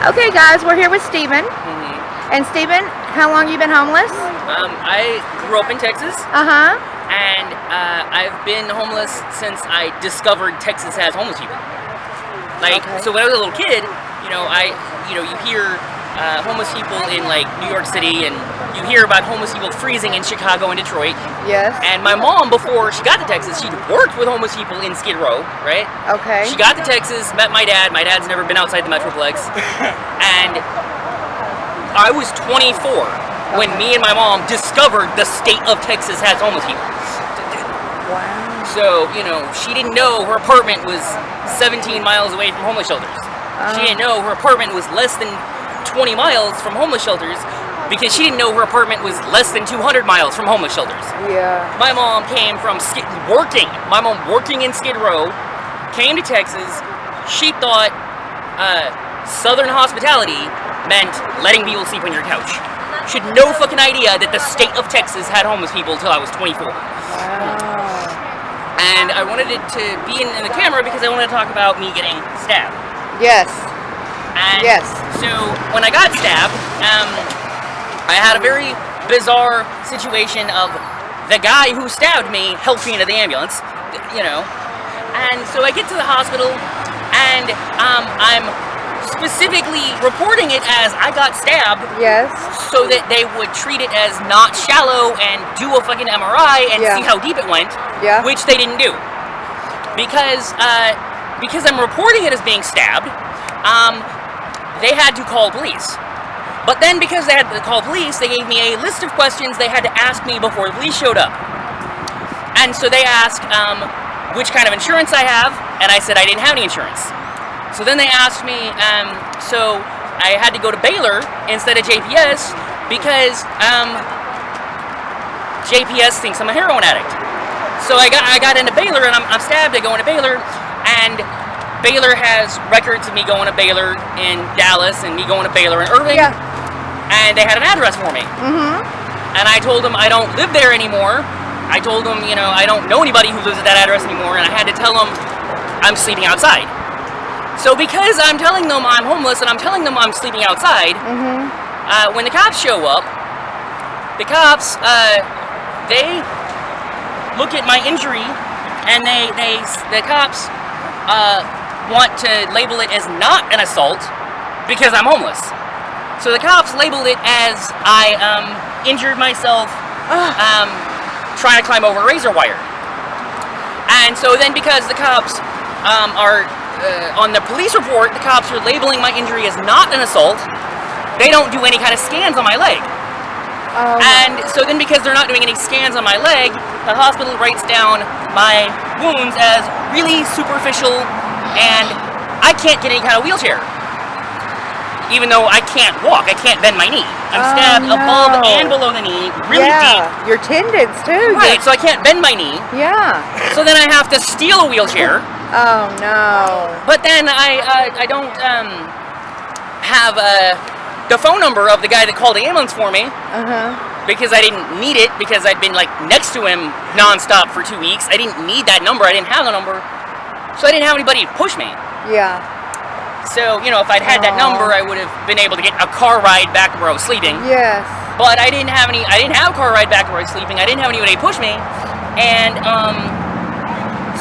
Okay, guys, we're here with Steven. And Steven, how long you been homeless? I grew up in Texas. And I've been homeless since I discovered Texas has homeless people. So when I was a little kid, you hear homeless people in like New York City, and you hear about homeless people freezing in Chicago and Detroit. Yes. And my mom, before she got to Texas, she'd worked with homeless people in Skid Row, right? Okay. She got to Texas, met my dad. My dad's never been outside the Metroplex. And I was 24 when me and my mom discovered the state of Texas has homeless people. Wow. So, she didn't know her apartment was 17 miles away from homeless shelters. She didn't know her apartment was less than 20 miles from homeless shelters because she didn't know her apartment was less than 200 miles from homeless shelters. Yeah. My mom came from working in Skid Row, came to Texas. She thought Southern hospitality meant letting people sleep on your couch. She had no fucking idea that the state of Texas had homeless people until I was 24. Wow. And I wanted it to be in the camera because I wanted to talk about me getting stabbed. Yes. And yes. So when I got stabbed, I had a very bizarre situation of the guy who stabbed me helped me into the ambulance, And so I get to the hospital, and I'm specifically reporting it as I got stabbed. Yes. So that they would treat it as not shallow and do a fucking MRI and see how deep it went. Yeah. Which they didn't do. Because I'm reporting it as being stabbed, they had to call police. But then because they had to call police, they gave me a list of questions they had to ask me before the police showed up. And so they asked which kind of insurance I have, and I said I didn't have any insurance. So then they asked me, so I had to go to Baylor instead of JPS because JPS thinks I'm a heroin addict. So I got into Baylor, and I'm stabbed. I go into Baylor, and Baylor has records of me going to Baylor in Dallas and me going to Baylor in Irving. Yeah. And they had an address for me. And I told them I don't live there anymore. I told them, I don't know anybody who lives at that address anymore, and I had to tell them I'm sleeping outside. So because I'm telling them I'm homeless and I'm telling them I'm sleeping outside, when the cops show up, the cops, they look at my injury, and the cops want to label it as not an assault because I'm homeless. So the cops labeled it as I injured myself trying to climb over razor wire. And so then because the cops are on the police report, the cops are labeling my injury as not an assault, they don't do any kind of scans on my leg. And so then because they're not doing any scans on my leg, the hospital writes down my wounds as really superficial, and I can't get any kind of wheelchair. Even though I can't walk, I can't bend my knee. I'm stabbed above and below the knee, really deep. Your tendons too. Right, so I can't bend my knee. Yeah. So then I have to steal a wheelchair. Oh no. But then I don't have the phone number of the guy that called the ambulance for me. Because I didn't need it, because I'd been next to him nonstop for 2 weeks. I didn't need that number. I didn't have the number. So I didn't have anybody to push me. Yeah. So, if I'd had that number, I would have been able to get a car ride back to where I was sleeping. Yes. But I didn't have a car ride back to where I was sleeping. I didn't have anybody to push me. And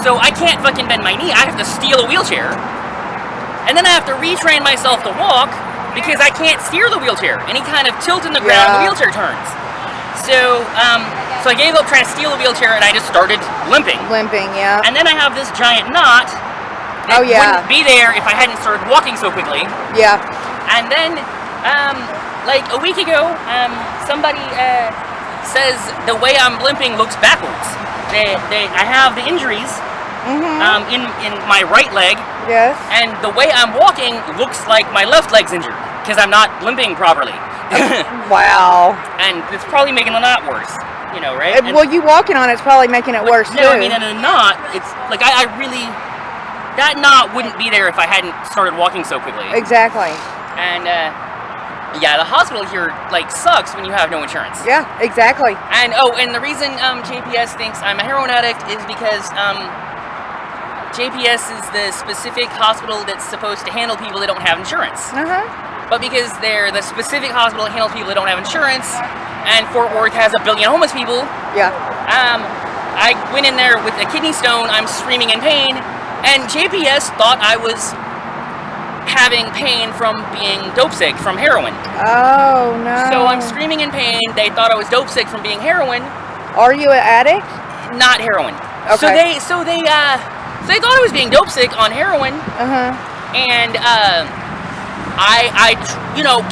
so I can't fucking bend my knee. I have to steal a wheelchair. And then I have to retrain myself to walk because I can't steer the wheelchair. Any kind of tilt in the ground, the wheelchair turns. So I gave up trying to steal a wheelchair, and I just started limping. Yeah. And then I have this giant knot that wouldn't be there if I hadn't started walking so quickly. Yeah. And then, a week ago, somebody says the way I'm limping looks backwards. I have the injuries in my right leg. Yes. And the way I'm walking looks like my left leg's injured because I'm not limping properly. Wow. And it's probably making the knot worse, right? Well, you walking on it's probably making it worse too. No, I mean, in a knot, it's I really, that knot wouldn't be there if I hadn't started walking so quickly. Exactly. And the hospital here sucks when you have no insurance. Yeah, exactly. And and the reason JPS thinks I'm a heroin addict is because JPS is the specific hospital that's supposed to handle people that don't have insurance. but because they're the specific hospital that handles people that don't have insurance, and Fort Worth has 1 billion homeless people. Yeah. I went in there with a kidney stone. I'm screaming in pain, and JPS thought I was having pain from being dope sick from heroin. Oh no. So I'm screaming in pain. They thought I was dope sick from being heroin. Are you an addict? Not heroin. Okay. So they thought I was being dope sick on heroin. And I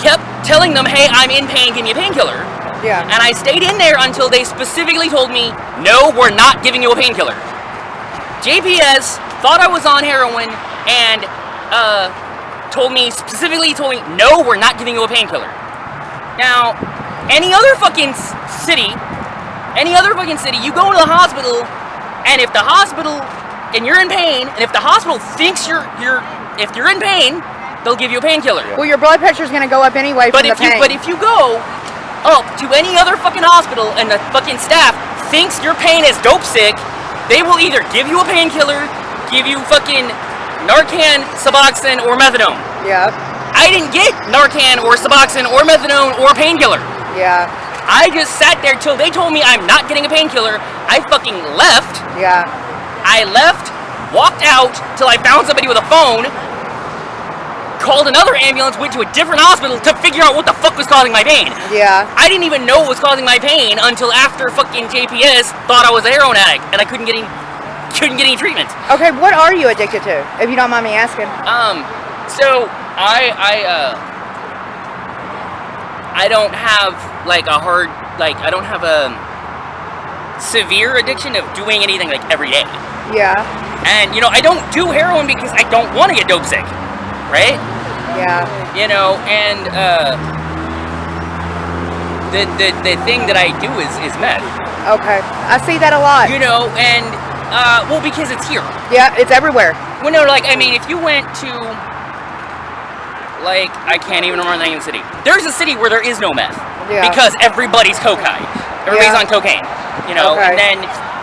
kept telling them, hey, I'm in pain, give me a painkiller. Yeah. And I stayed in there until they specifically told me, no, we're not giving you a painkiller. JPS thought I was on heroin and told me, no, we're not giving you a painkiller. Now, any other fucking city, you go to the hospital, and if the hospital, and you're in pain, and if the hospital thinks if you're in pain, they'll give you a painkiller. Well, your blood pressure is going to go up anyway from the pain. But if you go up to any other fucking hospital and the fucking staff thinks your pain is dope sick, they will either give you a painkiller, give you fucking Narcan, Suboxone, or methadone. Yeah. I didn't get Narcan or Suboxone or methadone or painkiller. Yeah. I just sat there till they told me I'm not getting a painkiller. I fucking left. Yeah. I left, walked out till I found somebody with a phone, called another ambulance, went to a different hospital to figure out what the fuck was causing my pain. Yeah. I didn't even know what was causing my pain until after fucking JPS thought I was a heroin addict and I couldn't get any treatment. Okay, what are you addicted to, if you don't mind me asking? So I don't have like I don't have a severe addiction of doing anything like every day. Yeah. And I don't do heroin because I don't want to get dope sick, right? Yeah. And the thing that I do is meth. Okay, I see that a lot. And well, because it's here. Yeah, it's everywhere. Well, no, I mean, if you went to I can't even remember the name of the city. There's a city where there is no meth. Yeah. Because everybody's cocaine. Everybody's on cocaine. Okay. And then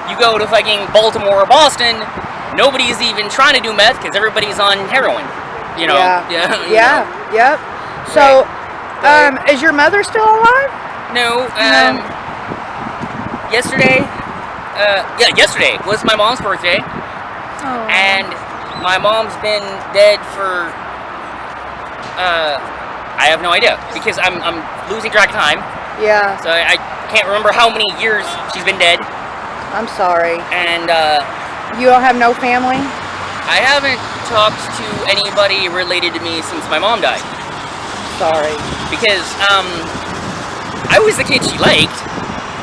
you go to fucking Baltimore or Boston, nobody's even trying to do meth because everybody's on heroin. Yeah. Yep. So, is your mother still alive? No. Yesterday was my mom's birthday. Oh. And my mom's been dead for I have no idea because I'm losing track of time. Yeah. So I can't remember how many years she's been dead. I'm sorry. And you don't have no family? I haven't talked to anybody related to me since my mom died. Sorry. Because I was the kid she liked,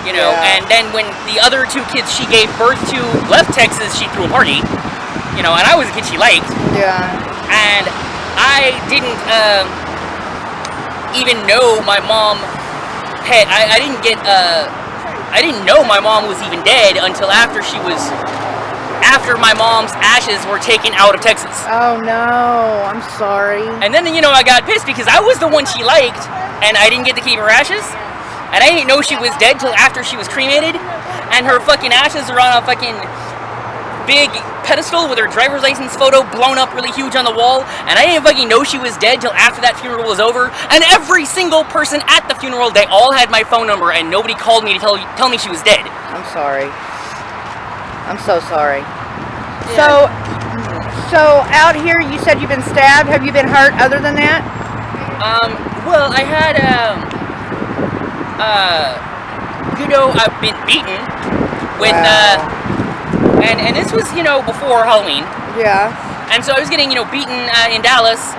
Yeah. and then when the other two kids she gave birth to left Texas, she threw a party, and I was the kid she liked. Yeah. And I didn't even know my mom had, I didn't know my mom was even dead until after my mom's ashes were taken out of Texas. Oh no, I'm sorry. And then, I got pissed because I was the one she liked, and I didn't get to keep her ashes. And I didn't know she was dead till after she was cremated, and her fucking ashes are on a fucking big pedestal with her driver's license photo blown up really huge on the wall, and I didn't fucking know she was dead till after that funeral was over. And every single person at the funeral, they all had my phone number, and nobody called me to tell me she was dead. I'm sorry. I'm so sorry. Yeah. So out here, you said you've been stabbed. Have you been hurt other than that? Well, I had, I've been beaten with, Wow. and this was, before Halloween. Yeah. And so I was getting, beaten in Dallas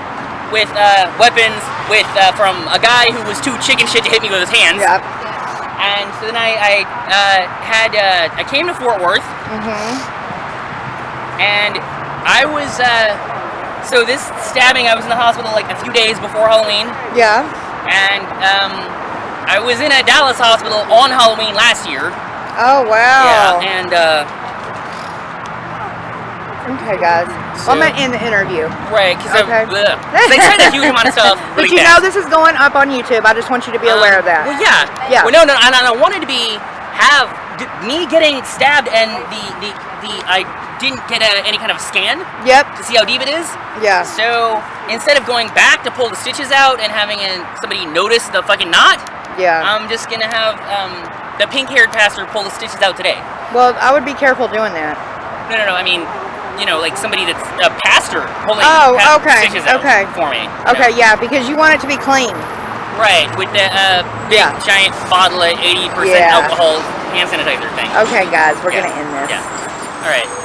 with weapons from a guy who was too chicken shit to hit me with his hands. Yep. And so then I came to Fort Worth. And I was, so this stabbing, I was in the hospital like a few days before Halloween. Yeah. And I was in a Dallas hospital on Halloween last year. Oh wow. Yeah, and okay, guys. So, I'm gonna end the interview. Right, because Okay. they said a huge amount of stuff. Really But you fast. know this is going up on YouTube. I just want you to be aware of that. Well, yeah. Yeah. Well, no, and I wanted to have me getting stabbed and I didn't get any kind of scan Yep. to see how deep it is. Yeah. So instead of going back to pull the stitches out and having somebody notice the fucking knot, Yeah. I'm just gonna have the pink-haired pastor pull the stitches out today. Well, I would be careful doing that. No. I mean, like somebody that's a pastor pulling Okay. stitches out for me. Okay. Yeah, because you want it to be clean. Right, with the big giant bottle of 80% alcohol hand sanitizer thing. Okay, guys, we're gonna end this. Yeah. All right.